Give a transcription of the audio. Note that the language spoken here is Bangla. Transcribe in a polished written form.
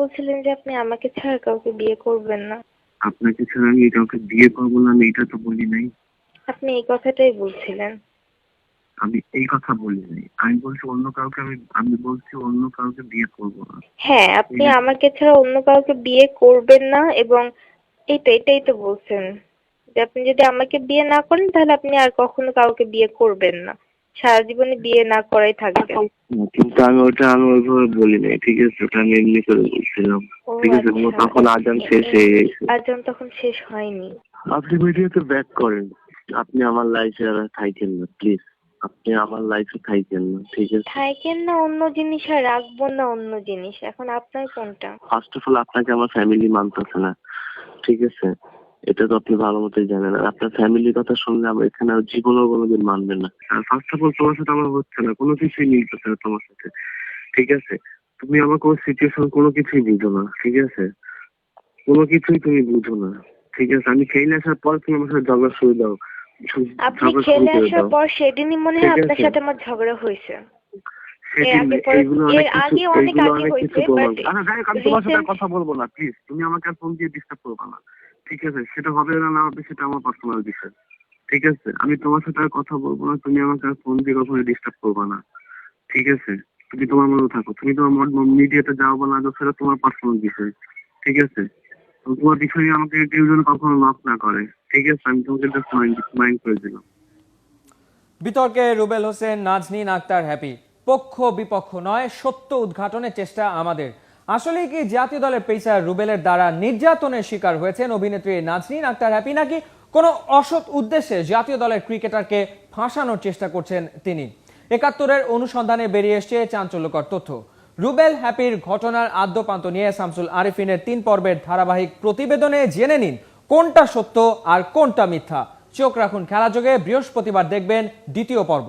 বলছিলেন যে আপনি আমাকে ছাড়া কাউকে বিয়ে করবেন না। আপনাকে ছাড়া আমি কাউকে বিয়ে করবো না, আমি এটা তো বলি নাই। আপনি এই কথাটাই বলছিলেন। আমি এই কথা বলি নাই, আমি বলছি অন্য কাউকে, আমি বলছি অন্য কাউকে বিয়ে করবো না। হ্যাঁ, আপনি আমাকে ছাড়া অন্য কাউকে বিয়ে করবেন না, এবং এটাই তো বলছেন যে আপনি যদি আমাকে বিয়ে না করেন তাহলে আপনি আর কখনো কাউকে বিয়ে করবেন না, সারা জীবনে বিয়ে না করাই থাকবেন। কিন্তু আমি ওইভাবে বলি নাই, ঠিক আছে? ওটা আমি এমনি করে বলছিলাম, ও ঠিক আছে? আচ্ছা, তখন আজান শেষ হয়ে গেছে। আজান তখন শেষ হয়নি। আপনি ভিডিওতে ব্যাক করেন, আপনি আমার লাইফে আর থাইকেন না প্লিজ, আপনি আমার লাইফে থাইকেন না, ঠিক আছে? থাকেন না অন্য জিনিস, আর রাখবো না অন্য জিনিস, এখন আপনার কোনটা? ফার্স্ট অফ অল আপনাকে আমার ফ্যামিলি মানতেছে না, ঠিক আছে? এটা তো আপনি ভালো মতোই জানেন। আর আপনার ফ্যামিলির কথা শুনলে আমার এখানে আর জীবনেও কোনোদিন মানবেন না। আর ফার্স্ট অফ অল তোমার সাথে আমার হচ্ছে না, কোনো কিছুই মিলতেছে না তোমার সাথে, ঠিক আছে? তুমি আমার কোনো সিচুয়েশন কোনো কিছুই বুঝো না, ঠিক আছে? কোনো কিছুই তুমি বুঝো না, ঠিক আছে? আমি খেলে আসার পর তুমি আমার সাথে ঝগড়া শুরু দাও, আপনি ঝগড়া শুরু খেলে করে আসার দাও, পর সেদিনই মনে হয় ঠিক আপনার আছে? সাথে আমার ঝগড়া হয়েছে। সেদিন এর অনেক আগে কিছু, অনেক আগে অনেক হয়েছে, কিছু প্রমাণ। বাট আচ্ছা যাই হোক, আমি তোমার সাথে আর রিসেন্ট। কথা বলবো না প্লিজ, তুমি আমাকে আর ফোন দিয়ে ডিস্টার্ব করবে না, ঠিক আছে? সেটা হবে না না হবে সেটা আমার পার্সোনাল বিষয়, ঠিক আছে? আমি তোমার সাথে আর কথা বলবো না, তুমি আমাকে আর ফোন দিয়ে কখনো ডিস্টার্ব করবে না, ঠিক আছে? তুমি তোমার মতো থাকো, তুমি তোমার মিডিয়াতে যাও বা না যাও সেটা তোমার পার্সোনাল বিষয়, ঠিক আছে? তো তোমার বিষয় নিয়ে আমাকে কেউ যেন কখনো নক না করে, ঠিক আছে? আমি তোমাকে জাস্ট মাইন্ড করে দিলাম। বিতর্কে রুবেল হোসেন, নাজনীন আক্তার হ্যাপি। পক্ষ বিপক্ষ নয়, সত্য উদ্ঘাটনের চেষ্টা আমাদের। আসলে কি জাতীয় দলের পেসার রুবেলের দ্বারা নির্যাতনের শিকার হয়েছেন অভিনেত্রী নাজনীন আক্তার হ্যাপি, নাকি কোনো অসৎ উদ্দেশ্যে জাতীয় দলের ক্রিকেটারকে ফাঁসানোর চেষ্টা করছেন তিনি? ৭১-এর অনুসন্ধানে বেরিয়ে এসেছে চাঞ্চল্যকর তথ্য। রুবেল হ্যাপির ঘটনার আদ্যপান্ত নিয়ে শামসুল আরিফিনের ৩ পর্বের ধারাবাহিক প্রতিবেদনে জেনে নিন কোনটা সত্য আর কোনটা মিথ্যা। চোখ রাখুন খেলাযোগে, বৃহস্পতিবার দেখবেন দ্বিতীয় পর্ব।